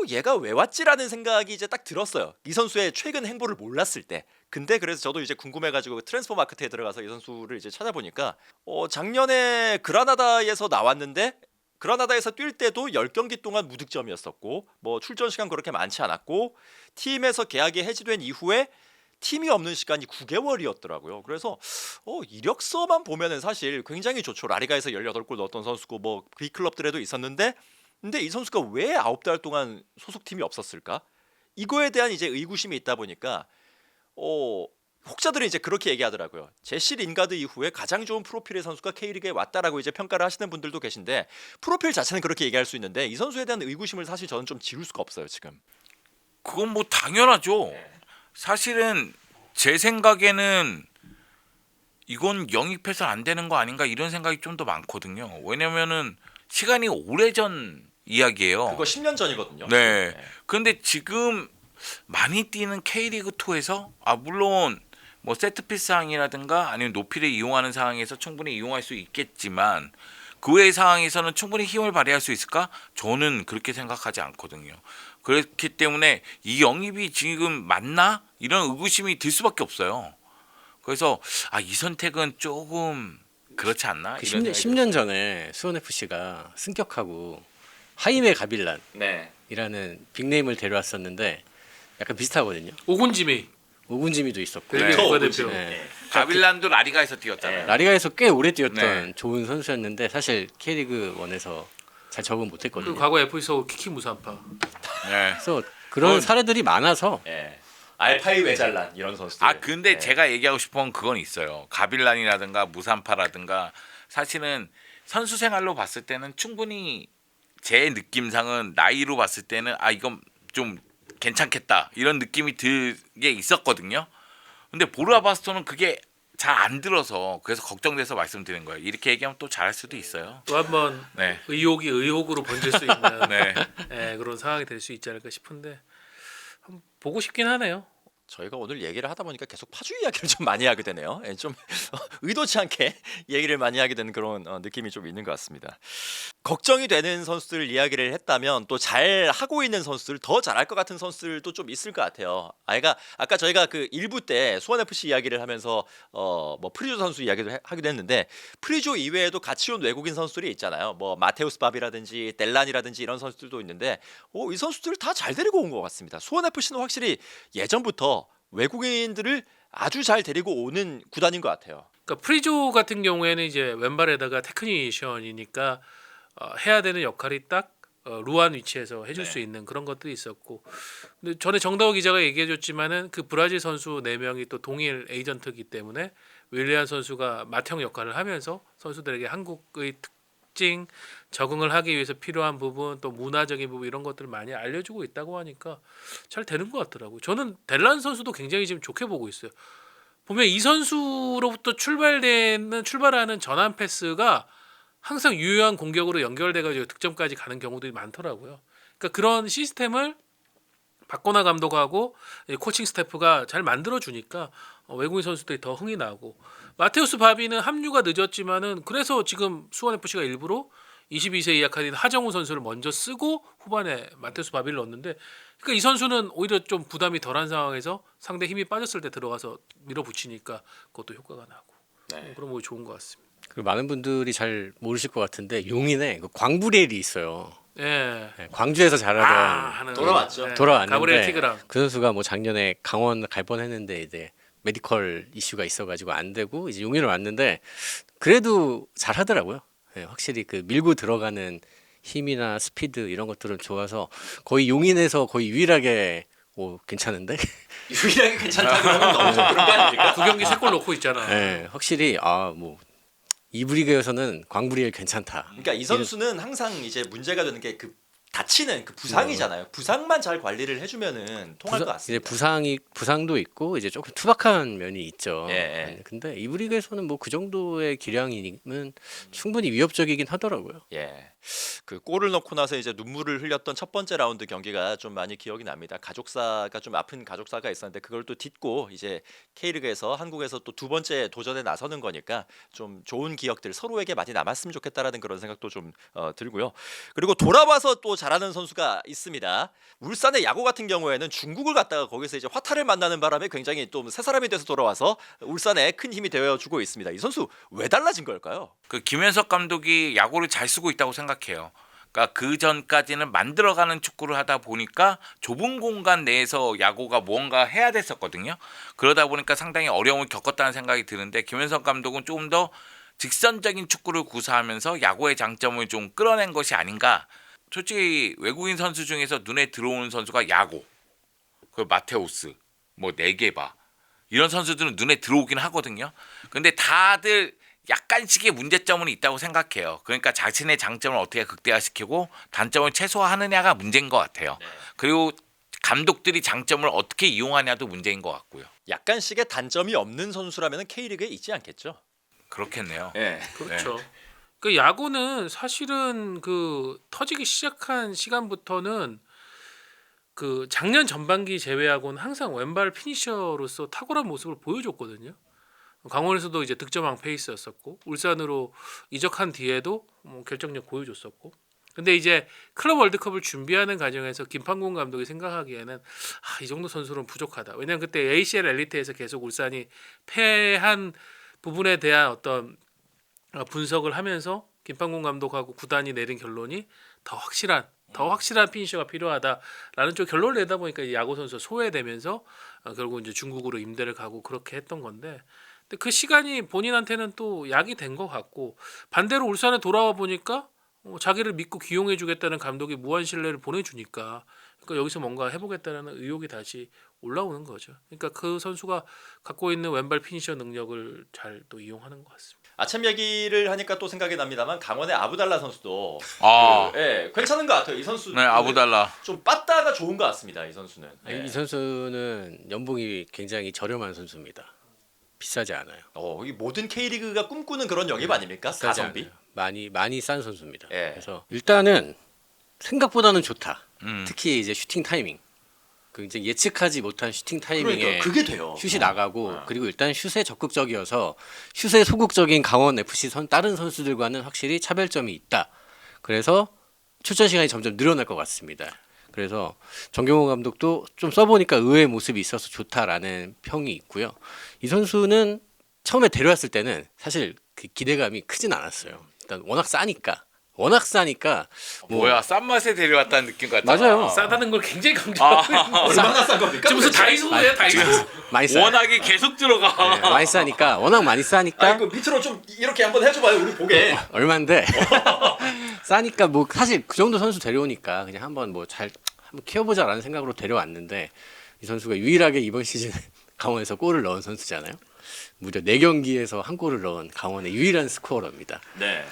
얘가 왜 왔지라는 생각이 이제 딱 들었어요. 이 선수의 최근 행보를 몰랐을 때. 근데 그래서 저도 이제 궁금해가지고 트랜스퍼 마케트에 들어가서 이 선수를 이제 찾아보니까 작년에 그라나다에서 나왔는데 그라나다에서 뛸 때도 10경기 동안 무득점이었었고 뭐 출전 시간 그렇게 많지 않았고 팀에서 계약이 해지된 이후에 팀이 없는 시간이 9개월이었더라고요. 그래서 이력서만 보면은 사실 굉장히 좋죠. 라리가에서 18골 넣었던 선수고 뭐 B클럽들에도 있었는데 근데 이 선수가 왜 9달 동안 소속팀이 없었을까? 이거에 대한 이제 의구심이 있다 보니까 혹자들은 이제 그렇게 얘기하더라고요. 제시 린가드 이후에 가장 좋은 프로필의 선수가 K리그에 왔다라고 이제 평가를 하시는 분들도 계신데 프로필 자체는 그렇게 얘기할 수 있는데 이 선수에 대한 의구심을 사실 저는 좀 지울 수가 없어요 지금. 그건 뭐 당연하죠. 사실은 제 생각에는 이건 영입해서 안 되는 거 아닌가 이런 생각이 좀 더 많거든요. 왜냐면은 시간이 오래전 이야기예요. 그거 10년 전이거든요. 네. 그런데 지금 많이 뛰는 K리그 2에서 물론 뭐 세트피스 상황이라든가 아니면 높이를 이용하는 상황에서 충분히 이용할 수 있겠지만 그 외의 상황에서는 충분히 힘을 발휘할 수 있을까? 저는 그렇게 생각하지 않거든요. 그렇기 때문에 이 영입이 지금 맞나? 이런 의구심이 들 수밖에 없어요. 그래서 이 선택은 조금 그렇지 않나? 그 이런 10년 전에 수원 FC가 승격하고 하이메 가빌란이라는 네. 빅네임을 데려왔었는데 약간 비슷하거든요. 오군지미 오군지미도 있었고 벨기에 또 국가대표. 오군지미. 네. 가빌란도 라리가에서 뛰었잖아요. 라리가에서 꽤 오래 뛰었던 네. 좋은 선수였는데 사실 K리그 1에서 잘 적응 그 못했거든요. 과거 FC 서울 키키 무산파. 네. 그래서 그런 사례들이 많아서 예. 알파이 외잘란 이런 선수들. 근데 예. 제가 얘기하고 싶은 건 그건 있어요. 가빌란이라든가 무산파라든가 사실은 선수 생활로 봤을 때는 충분히 제 느낌상은 나이로 봤을 때는 이건 좀 괜찮겠다 이런 느낌이 들게 있었거든요. 근데 보르아바스토는 그게 잘 안 들어서 그래서 걱정돼서 말씀드린 거예요. 이렇게 얘기하면 또 잘할 수도 있어요. 또 한번 네. 의혹이 의혹으로 번질 수 있는 네. 그런 상황이 될 수 있지 않을까 싶은데 한번 보고 싶긴 하네요. 저희가 오늘 얘기를 하다 보니까 계속 파주 이야기를 좀 많이 하게 되네요. 예, 좀 의도치 않게 얘기를 많이 하게 되는 그런 느낌이 좀 있는 것 같습니다. 걱정이 되는 선수들 이야기를 했다면 또 잘 하고 있는 선수들, 더 잘할 것 같은 선수들도 좀 있을 것 같아요. 아까 저희가 그 1부 때 수원 FC 이야기를 하면서 뭐 프리조 선수 이야기도 하기도 했는데 프리조 이외에도 같이 온 외국인 선수들이 있잖아요. 뭐 마테우스 바비라든지 델란이라든지 이런 선수들도 있는데 이 선수들 다 잘 데리고 온 것 같습니다. 수원 FC는 확실히 예전부터 외국인들을 아주 잘 데리고 오는 구단인 것 같아요. 그러니까 프리조 같은 경우에는 이제 왼발에다가 테크니션이니까 해야 되는 역할이 딱 루안 위치에서 해줄 수 있는 그런 것들이 있었고, 근데 전에 정다우 기자가 얘기해줬지만은 그 브라질 선수 4명이 또 동일 에이전트이기 때문에 윌리안 선수가 맏형 역할을 하면서 선수들에게 한국의 특징 적응을 하기 위해서 필요한 부분 또 문화적인 부분 이런 것들을 많이 알려주고 있다고 하니까 잘 되는 것 같더라고요. 저는 델란 선수도 굉장히 지금 좋게 보고 있어요. 보면 이 선수로부터 출발하는 전환 패스가 항상 유효한 공격으로 연결돼가지고 득점까지 가는 경우들이 많더라고요. 그러니까 그런 시스템을 박고나 감독하고 코칭 스태프가 잘 만들어주니까 외국인 선수들이 더 흥이 나고, 마테우스 바비는 합류가 늦었지만은 그래서 지금 수원 FC가 일부러 22세 이하 카드인 하정우 선수를 먼저 쓰고 후반에 마테우스 바비를 넣었는데, 그러니까 이 선수는 오히려 좀 부담이 덜한 상황에서 상대 힘이 빠졌을 때 들어가서 밀어붙이니까 그것도 효과가 나고 그런 거 좋은 것 같습니다. 그리고 많은 분들이 잘 모르실 것 같은데 용인에 그 광브리엘이 있어요. 예. 네, 광주에서 잘하던 하는 돌아왔죠. 돌아왔는데 가브리엘 티그랑. 그 선수가 뭐 작년에 강원 갈 뻔했는데 이제 메디컬 이슈가 있어가지고 안 되고 이제 용인을 왔는데 그래도 잘하더라고요. 네, 확실히 그 밀고 들어가는 힘이나 스피드 이런 것들은 좋아서 거의 용인에서 거의 유일하게 괜찮은데? 유일하게 괜찮다는 건 너무 좀 그런 거 아닙니까? 9경기 3골 넣고 있잖아. 네, 확실히 뭐 이브리그에서는 광브리엘 괜찮다. 그러니까 이 선수는 항상 이제 문제가 되는 게 그 다치는 그 부상이잖아요. 부상만 잘 관리를 해주면은 통할 것 이제 같습니다. 부상도 있고 이제 조금 투박한 면이 있죠. 예. 네, 근데 이브리그에서는 뭐 그 정도의 기량이면 충분히 위협적이긴 하더라고요. 예. 그 골을 넣고 나서 이제 눈물을 흘렸던 첫 번째 라운드 경기가 좀 많이 기억이 납니다. 가족사가 좀 아픈 가족사가 있었는데 그걸 또 딛고 이제 K리그에서 한국에서 또 두 번째 도전에 나서는 거니까 좀 좋은 기억들 서로에게 많이 남았으면 좋겠다라는 그런 생각도 좀 들고요. 그리고 돌아와서 또 잘하는 선수가 있습니다. 울산의 야구 같은 경우에는 중국을 갔다가 거기서 이제 화타를 만나는 바람에 굉장히 또 새 사람이 돼서 돌아와서 울산에 큰 힘이 되어주고 있습니다. 이 선수 왜 달라진 걸까요? 그 김현석 감독이 야구를 잘 쓰고 있다고 생각해요. 그러니까 그 전까지는 만들어가는 축구를 하다 보니까 좁은 공간 내에서 야구가 무언가 해야 됐었거든요. 그러다 보니까 상당히 어려움을 겪었다는 생각이 드는데 김현석 감독은 조금 더 직선적인 축구를 구사하면서 야구의 장점을 좀 끌어낸 것이 아닌가. 솔직히 외국인 선수 중에서 눈에 들어오는 선수가 야구, 그 마테우스, 뭐 네게바 이런 선수들은 눈에 들어오긴 하거든요. 근데 다들 약간씩의 문제점은 있다고 생각해요. 그러니까 자신의 장점을 어떻게 극대화시키고 단점을 최소화하느냐가 문제인 것 같아요. 그리고 감독들이 장점을 어떻게 이용하냐도 문제인 것 같고요. 약간씩의 단점이 없는 선수라면 K리그에 있지 않겠죠? 그렇겠네요. 예. 그렇죠. 그 야구는 사실은 그 터지기 시작한 시간부터는 그 작년 전반기 제외하고는 항상 왼발 피니셔로서 탁월한 모습을 보여줬거든요. 강원에서도 이제 득점왕 페이스였었고 울산으로 이적한 뒤에도 뭐 결정력 보여줬었고. 근데 이제 클럽 월드컵을 준비하는 과정에서 김판곤 감독이 생각하기에는 이 정도 선수는 부족하다. 왜냐하면 그때 ACL 엘리트에서 계속 울산이 패한 부분에 대한 어떤 분석을 하면서 김판곤 감독하고 구단이 내린 결론이 더 확실한 피니셔가 필요하다라는 쪽 결론을 내다 보니까 이 야구 선수 소외되면서 결국 이제 중국으로 임대를 가고 그렇게 했던 건데, 근데 그 시간이 본인한테는 또 약이 된 것 같고 반대로 울산에 돌아와 보니까 자기를 믿고 기용해주겠다는 감독이 무한 신뢰를 보내주니까 그러니까 여기서 뭔가 해보겠다는 의욕이 다시 올라오는 거죠. 그러니까 그 선수가 갖고 있는 왼발 피니셔 능력을 잘 또 이용하는 것 같습니다. 아참 얘기를 하니까 또 생각이 납니다만 강원의 아부달라 선수도 괜찮은 것 같아요. 이 선수 네, 아부달라. 좀 빠따가 좋은 것 같습니다. 이 선수는. 예. 이 선수는 연봉이 굉장히 저렴한 선수입니다. 비싸지 않아요. 이 모든 K리그가 꿈꾸는 그런 영입 아닙니까? 비싸지 가성비. 않아요. 많이 싼 선수입니다. 예. 그래서 일단은 생각보다는 좋다. 음. 특히 이제 슈팅 타이밍. 그 이제 예측하지 못한 슈팅 타이밍에 그러니까 그게 돼요. 슛이 나가고 그리고 일단 슛에 적극적이어서 슛에 소극적인 강원 FC 다른 선수들과는 확실히 차별점이 있다. 그래서 출전 시간이 점점 늘어날 것 같습니다. 그래서 정경호 감독도 좀 써보니까 의외의 모습이 있어서 좋다라는 평이 있고요. 이 선수는 처음에 데려왔을 때는 사실 그 기대감이 크진 않았어요. 일단 워낙 싸니까 뭐 뭐야, 싼 맛에 데려왔다는 느낌 같아. 맞아요. 싸다는 걸 굉장히 강조하고 있는 얼마나 싼 겁니까? 지금 무슨 다이소예요, 다이소. 많이 싸. 워낙에 계속 들어가. 네, 많이 싸니까 워낙 많이 싸니까 그 밑으로 좀 이렇게 한번 해줘봐요. 우리 보게. 얼마인데 싸니까 뭐 사실 그 정도 선수 데려오니까 그냥 한번 키워보자라는 생각으로 데려왔는데 이 선수가 유일하게 이번 시즌 강원에서 골을 넣은 선수잖아요. 무려 4경기에서 한 골을 넣은 강원의 유일한 스코어러입니다. 네.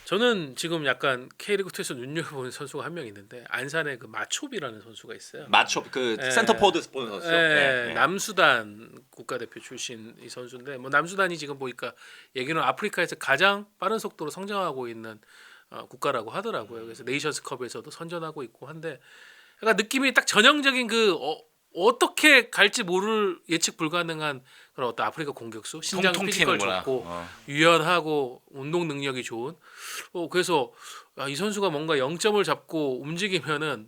저는 지금 약간 K리그2에서 눈여겨보는 선수가 한 명 있는데 안산의 그 마초비라는 선수가 있어요. 마초 그 예. 센터포드 보는 선수요. 예. 남수단 국가대표 출신 이 선수인데 뭐 남수단이 지금 보니까 얘기는 아프리카에서 가장 빠른 속도로 성장하고 있는 국가라고 하더라고요. 그래서 네이션스컵에서도 선전하고 있고 한데 약간 느낌이 딱 전형적인 어떻게 갈지 모를 예측 불가능한 그런 어떤 아프리카 공격수, 신장 통통 피지컬 튀는구나. 좋고 유연하고 운동 능력이 좋은. 그래서 이 선수가 뭔가 0점을 잡고 움직이면은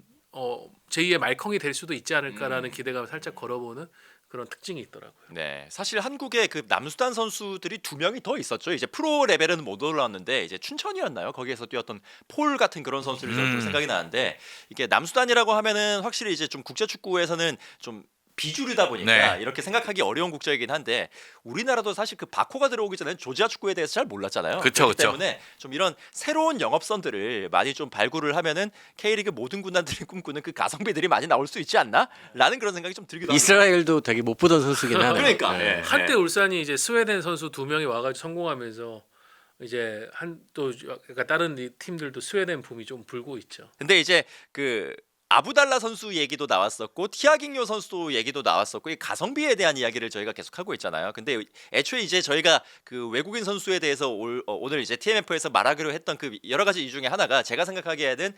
제2의 말컹이 될 수도 있지 않을까라는 기대감을 살짝 걸어보는 그런 특징이 있더라고요. 네, 사실 한국에 그 남수단 선수들이 2명이 더 있었죠. 이제 프로 레벨은 못 올라왔는데 이제 춘천이었나요? 거기에서 뛰었던 폴 같은 그런 선수를 저는 좀 생각이 나는데 이게 남수단이라고 하면은 확실히 이제 좀 국제 축구에서는 좀 비주류다 보니까 네. 이렇게 생각하기 어려운 국적이긴 한데 우리나라도 사실 그 바코가 들어오기 전에는 조지아 축구에 대해서 잘 몰랐잖아요. 그쵸, 그렇기 그쵸. 때문에 좀 이런 새로운 영업선들을 많이 좀 발굴을 하면은 K리그 모든 군단들이 꿈꾸는 그 가성비들이 많이 나올 수 있지 않나?라는 그런 생각이 좀 들기도 합니다. 이스라엘도 되게 못 보던 선수긴 하네요. 그러니까. 네. 예. 한때 울산이 이제 스웨덴 선수 2명이 와가지고 성공하면서 이제 또 그러니까 다른 팀들도 스웨덴 붐이 좀 불고 있죠. 근데 이제 그 아부달라 선수 얘기도 나왔었고 티아깅요 선수 얘기도 나왔었고 이 가성비에 대한 이야기를 저희가 계속 하고 있잖아요. 근데 애초에 이제 저희가 그 외국인 선수에 대해서 오늘 이제 TMF에서 말하기로 했던 그 여러 가지 이유 중에 하나가 제가 생각하기에는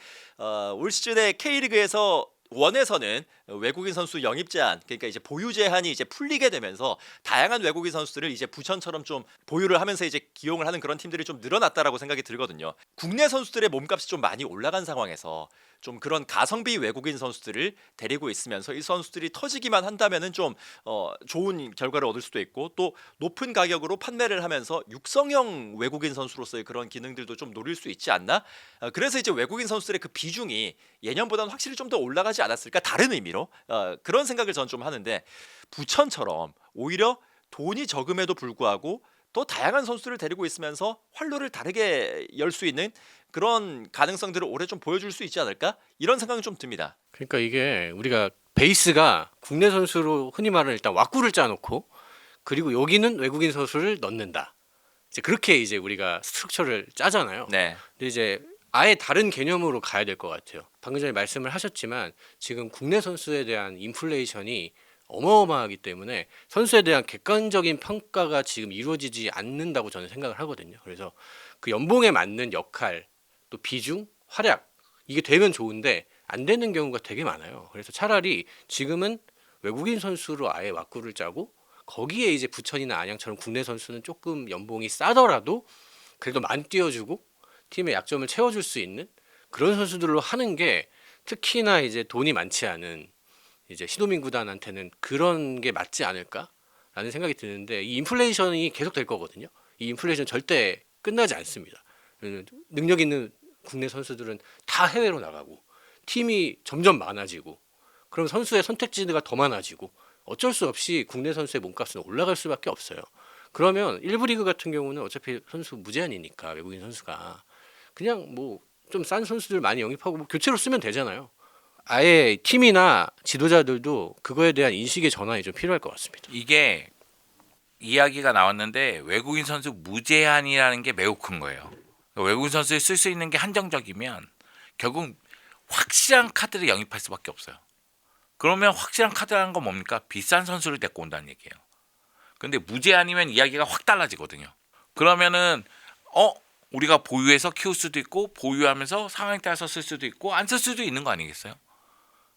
올 시즌에 K리그에서 원에서는 외국인 선수 영입 제한, 그러니까 이제 보유 제한이 이제 풀리게 되면서 다양한 외국인 선수들을 이제 부천처럼 좀 보유를 하면서 이제 기용을 하는 그런 팀들이 좀 늘어났다라고 생각이 들거든요. 국내 선수들의 몸값이 좀 많이 올라간 상황에서 좀 그런 가성비 외국인 선수들을 데리고 있으면서 이 선수들이 터지기만 한다면은 좀 좋은 결과를 얻을 수도 있고 또 높은 가격으로 판매를 하면서 육성형 외국인 선수로서의 그런 기능들도 좀 노릴 수 있지 않나? 그래서 이제 외국인 선수들의 그 비중이 예년보다는 확실히 좀 더 올라가지 않았을까? 다른 의미로 그런 생각을 저는 좀 하는데 부천처럼 오히려 돈이 적음에도 불구하고 또 다양한 선수들을 데리고 있으면서 활로를 다르게 열 수 있는 그런 가능성들을 올해 좀 보여줄 수 있지 않을까? 이런 생각은 좀 듭니다. 그러니까 이게 우리가 베이스가 국내 선수로 흔히 말하는 일단 왁구를 짜놓고 그리고 여기는 외국인 선수를 넣는다. 이제 그렇게 이제 우리가 스트럭처를 짜잖아요. 네. 근데 이제 아예 다른 개념으로 가야 될 것 같아요. 방금 전에 말씀을 하셨지만 지금 국내 선수에 대한 인플레이션이 어마어마하기 때문에 선수에 대한 객관적인 평가가 지금 이루어지지 않는다고 저는 생각을 하거든요. 그래서 그 연봉에 맞는 역할, 또 비중, 활약 이게 되면 좋은데 안 되는 경우가 되게 많아요. 그래서 차라리 지금은 외국인 선수로 아예 왁구를 짜고 거기에 이제 부천이나 안양처럼 국내 선수는 조금 연봉이 싸더라도 그래도 많이 뛰어주고 팀의 약점을 채워줄 수 있는 그런 선수들로 하는 게 특히나 이제 돈이 많지 않은 이제 시도민 구단한테는 그런 게 맞지 않을까라는 생각이 드는데 이 인플레이션이 계속 될 거거든요. 이 인플레이션 절대 끝나지 않습니다. 능력 있는 국내 선수들은 다 해외로 나가고 팀이 점점 많아지고 그럼 선수의 선택지가 더 많아지고 어쩔 수 없이 국내 선수의 몸값은 올라갈 수밖에 없어요. 그러면 1부 리그 같은 경우는 어차피 선수 무제한이니까 외국인 선수가 그냥 뭐 좀 싼 선수들 많이 영입하고 뭐 교체로 쓰면 되잖아요. 아예 팀이나 지도자들도 그거에 대한 인식의 전환이 좀 필요할 것 같습니다. 이게 이야기가 나왔는데 외국인 선수 무제한이라는 게 매우 큰 거예요. 외국인 선수를 쓸 수 있는 게 한정적이면 결국 확실한 카드를 영입할 수밖에 없어요. 그러면 확실한 카드라는 건 뭡니까? 비싼 선수를 데리고 온다는 얘기예요. 근데 무제한이면 이야기가 확 달라지거든요. 그러면은 우리가 보유해서 키울 수도 있고 보유하면서 상황에 따라서 쓸 수도 있고 안 쓸 수도 있는 거 아니겠어요?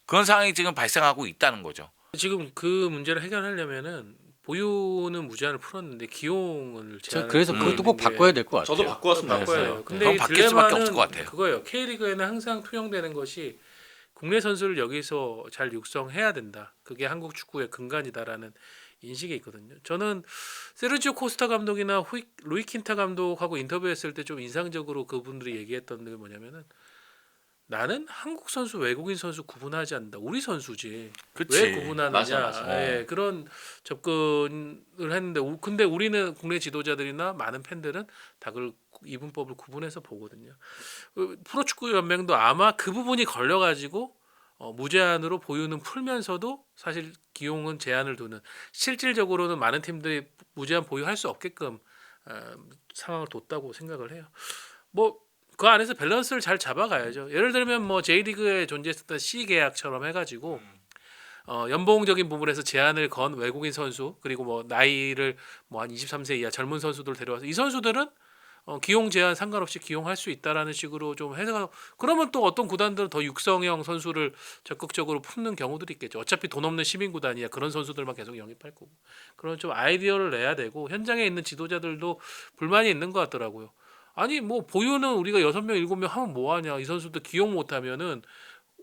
그런 상황이 지금 발생하고 있다는 거죠. 지금 그 문제를 해결하려면은 보유는 무제한을 풀었는데 기용을 제한. 그래서 그것도 꼭 바꿔야 될 것 같아요. 저도 바꾸었습니다. 바꿔야 그래서. 돼요. 근데 그럼 이 바뀔 수밖에 딜레마는 없을 것 같아요. 그거예요. K리그에는 항상 투영되는 것이 국내 선수를 여기서 잘 육성해야 된다. 그게 한국 축구의 근간이다라는 인식이 있거든요. 저는 세르지오 코스타 감독이나 루이 킨타 감독하고 인터뷰했을 때 좀 인상적으로 그분들이 얘기했던 게 뭐냐면은 나는 한국 선수, 외국인 선수 구분하지 않는다. 우리 선수지. 그치. 왜 구분하느냐. 맞아. 예, 그런 접근을 했는데 근데 우리는 국내 지도자들이나 많은 팬들은 다 그걸 이분법을 구분해서 보거든요. 프로축구 연맹도 아마 그 부분이 걸려가지고 무제한으로 보유는 풀면서도 사실 기용은 제한을 두는 실질적으로는 많은 팀들이 무제한 보유할 수 없게끔 상황을 뒀다고 생각을 해요. 뭐 그 안에서 밸런스를 잘 잡아가야죠. 예를 들면 뭐 J리그에 존재했던 C 계약처럼 해가지고 연봉적인 부분에서 제한을 건 외국인 선수 그리고 뭐 나이를 뭐 한 23세 이하 젊은 선수들 데려와서 이 선수들은 기용 제한 상관없이 기용할 수 있다라는 식으로 좀 해서 그러면 또 어떤 구단들은 더 육성형 선수를 적극적으로 품는 경우들이 있겠죠. 어차피 돈 없는 시민 구단이야 그런 선수들만 계속 영입할 거고 그런 좀 아이디어를 내야 되고 현장에 있는 지도자들도 불만이 있는 것 같더라고요. 아니 뭐 보유는 우리가 6명 7명 하면 뭐하냐 이 선수들 기용 못하면은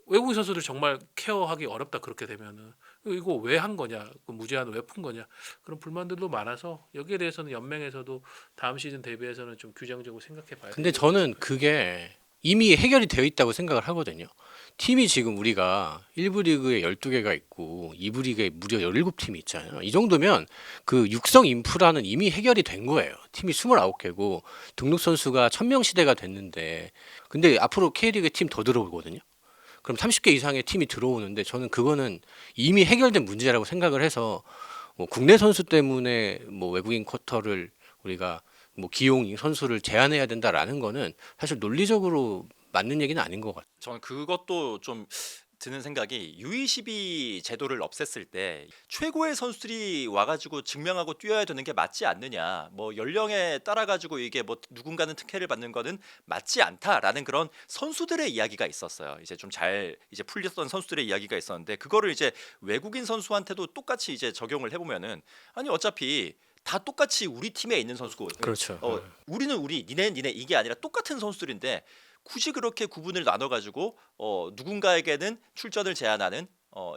외국인 선수들 정말 케어하기 어렵다 그렇게 되면은 이거 왜 한 거냐 그 무제한을 왜 푼 거냐 그런 불만들도 많아서 여기에 대해서는 연맹에서도 다음 시즌 대비해서는 좀 규정적으로 생각해 봐야 돼요. 근데 저는 그게 이미 해결이 되어 있다고 생각을 하거든요. 팀이 지금 우리가 1부 리그에 12개가 있고 2부 리그에 무려 17팀이 있잖아요. 이 정도면 그 육성 인프라는 이미 해결이 된 거예요. 팀이 29개고 등록 선수가 1000명 시대가 됐는데 근데 앞으로 K리그에 팀 더 들어오거든요. 그럼 30개 이상의 팀이 들어오는데 저는 그거는 이미 해결된 문제라고 생각을 해서 뭐 국내 선수 때문에 뭐 외국인 쿼터를 우리가 뭐 기용 선수를 제한해야 된다라는 거는 사실 논리적으로 맞는 얘기는 아닌 것 같아요. 저는 그것도 좀 드는 생각이 U22 제도를 없앴을 때 최고의 선수들이 와가지고 증명하고 뛰어야 되는 게 맞지 않느냐, 뭐 연령에 따라 가지고 이게 뭐 누군가는 특혜를 받는 거는 맞지 않다라는 그런 선수들의 이야기가 있었어요. 이제 좀 잘 이제 풀렸던 선수들의 이야기가 있었는데 그거를 이제 외국인 선수한테도 똑같이 이제 적용을 해보면은 아니 어차피 다 똑같이 우리 팀에 있는 선수고 그렇죠. 우리는 우리 니네 이게 아니라 똑같은 선수들인데 굳이 그렇게 구분을 나눠가지고 누군가에게는 출전을 제한하는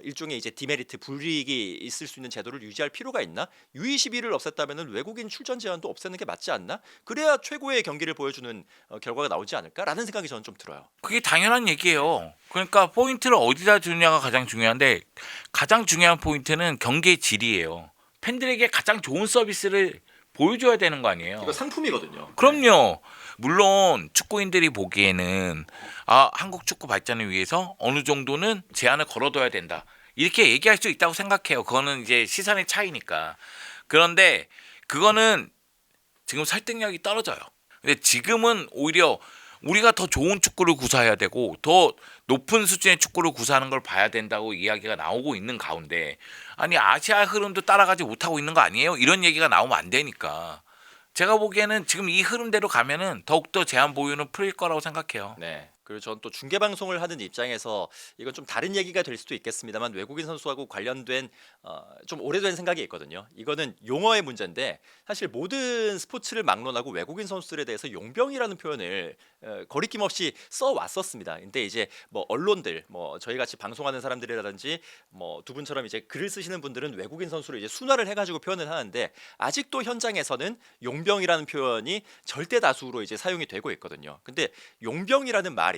일종의 이제 디메리트 불이익이 있을 수 있는 제도를 유지할 필요가 있나? U22를 없앴다면은 외국인 출전 제한도 없애는 게 맞지 않나? 그래야 최고의 경기를 보여주는 결과가 나오지 않을까라는 생각이 저는 좀 들어요. 그게 당연한 얘기예요. 그러니까 포인트를 어디다 두느냐가 가장 중요한데 가장 중요한 포인트는 경기의 질이에요. 팬들에게 가장 좋은 서비스를 보여줘야 되는 거 아니에요. 이거 상품이거든요. 그럼요. 물론 축구인들이 보기에는 한국 축구 발전을 위해서 어느 정도는 제한을 걸어둬야 된다. 이렇게 얘기할 수 있다고 생각해요. 그거는 이제 시선의 차이니까. 그런데 그거는 지금 설득력이 떨어져요. 근데 지금은 오히려 우리가 더 좋은 축구를 구사해야 되고 더 높은 수준의 축구를 구사하는 걸 봐야 된다고 이야기가 나오고 있는 가운데 아니 아시아 흐름도 따라가지 못하고 있는 거 아니에요? 이런 얘기가 나오면 안 되니까 제가 보기에는 지금 이 흐름대로 가면은 더욱더 제한 보유는 풀릴 거라고 생각해요. 네. 그리고 전 또 중계 방송을 하는 입장에서 이건 좀 다른 얘기가 될 수도 있겠습니다만 외국인 선수하고 관련된 좀 오래된 생각이 있거든요. 이거는 용어의 문제인데 사실 모든 스포츠를 막론하고 외국인 선수들에 대해서 용병이라는 표현을 거리낌 없이 써 왔었습니다. 근데 이제 뭐 언론들, 뭐 저희 같이 방송하는 사람들이라든지 뭐 두 분처럼 이제 글을 쓰시는 분들은 외국인 선수를 이제 순화를 해가지고 표현을 하는데 아직도 현장에서는 용병이라는 표현이 절대 다수로 이제 사용이 되고 있거든요. 근데 용병이라는 말이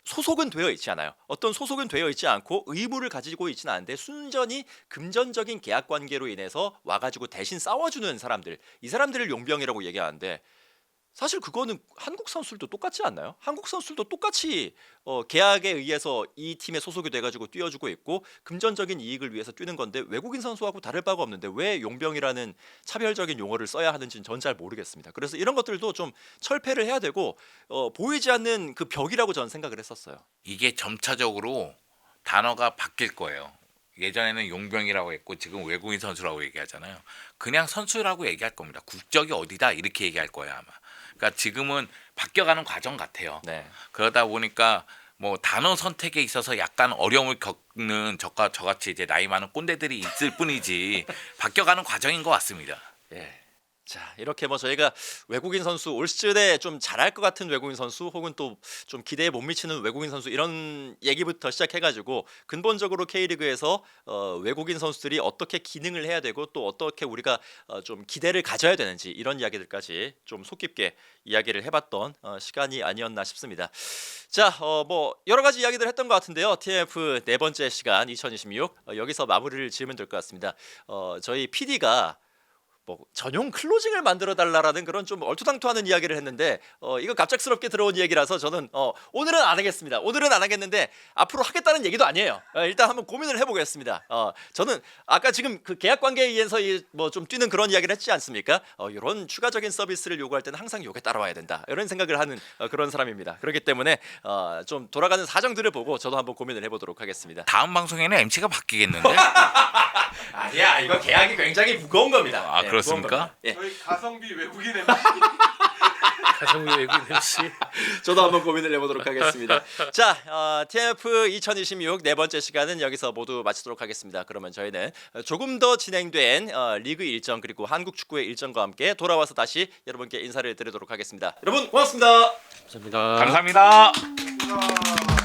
소속은 되어 있지 않아요. 어떤 소속은 되어 있지 않고 의무를 가지고 있지는 않은데 순전히 금전적인 계약 관계로 인해서 와가지고 대신 싸워주는 사람들, 이 사람들을 용병이라고 얘기하는데 사실 그거는 한국 선수들도 똑같지 않나요? 한국 선수들도 똑같이 계약에 의해서 이 팀에 소속이 돼가지고 뛰어주고 있고 금전적인 이익을 위해서 뛰는 건데 외국인 선수하고 다를 바가 없는데 왜 용병이라는 차별적인 용어를 써야 하는지는 전 잘 모르겠습니다. 그래서 이런 것들도 좀 철폐를 해야 되고 보이지 않는 그 벽이라고 저는 생각을 했었어요. 이게 점차적으로 단어가 바뀔 거예요. 예전에는 용병이라고 했고 지금 외국인 선수라고 얘기하잖아요. 그냥 선수라고 얘기할 겁니다. 국적이 어디다 이렇게 얘기할 거예요 아마. 그러니까 지금은 바뀌어가는 과정 같아요. 네. 그러다 보니까 뭐 단어 선택에 있어서 약간 어려움을 겪는 저같이 이제 나이 많은 꼰대들이 있을 뿐이지 바뀌어가는 과정인 것 같습니다. 예. 자 이렇게 뭐 저희가 외국인 선수 올 시즌에 좀 잘할 것 같은 외국인 선수 혹은 또 좀 기대에 못 미치는 외국인 선수 이런 얘기부터 시작해가지고 근본적으로 K리그에서 외국인 선수들이 어떻게 기능을 해야 되고 또 어떻게 우리가 좀 기대를 가져야 되는지 이런 이야기들까지 좀 속 깊게 이야기를 해봤던 시간이 아니었나 싶습니다. 자 뭐 여러 가지 이야기들 했던 것 같은데요. TF 네 번째 시간 2026 여기서 마무리를 지으면 될 것 같습니다. 저희 PD가 뭐 전용 클로징을 만들어 달라라는 그런 좀 얼토당토하는 이야기를 했는데 이거 갑작스럽게 들어온 얘기라서 저는 오늘은 안 하겠습니다. 오늘은 안 하겠는데 앞으로 하겠다는 얘기도 아니에요. 일단 한번 고민을 해보겠습니다. 저는 아까 지금 그 계약 관계에 의해서 뭐 좀 뛰는 그런 이야기를 했지 않습니까? 이런 추가적인 서비스를 요구할 때는 항상 요게 따라와야 된다. 이런 생각을 하는 그런 사람입니다. 그렇기 때문에 좀 돌아가는 사정들을 보고 저도 한번 고민을 해보도록 하겠습니다. 다음 방송에는 MC가 바뀌겠는데? 아니야, 이거 계약이 굉장히 무거운 겁니다. 아, 네, 그렇습니까? 무거운 겁니다. 예. 저희 가성비 외국인 MC 가성비 외국인 MC. 저도 한번 고민을 해보도록 하겠습니다. 자, TF 2026 네 번째 시간은 여기서 모두 마치도록 하겠습니다. 그러면 저희는 조금 더 진행된 리그 일정 그리고 한국 축구의 일정과 함께 돌아와서 다시 여러분께 인사를 드리도록 하겠습니다. 여러분 고맙습니다. 감사합니다. 감사합니다. 감사합니다.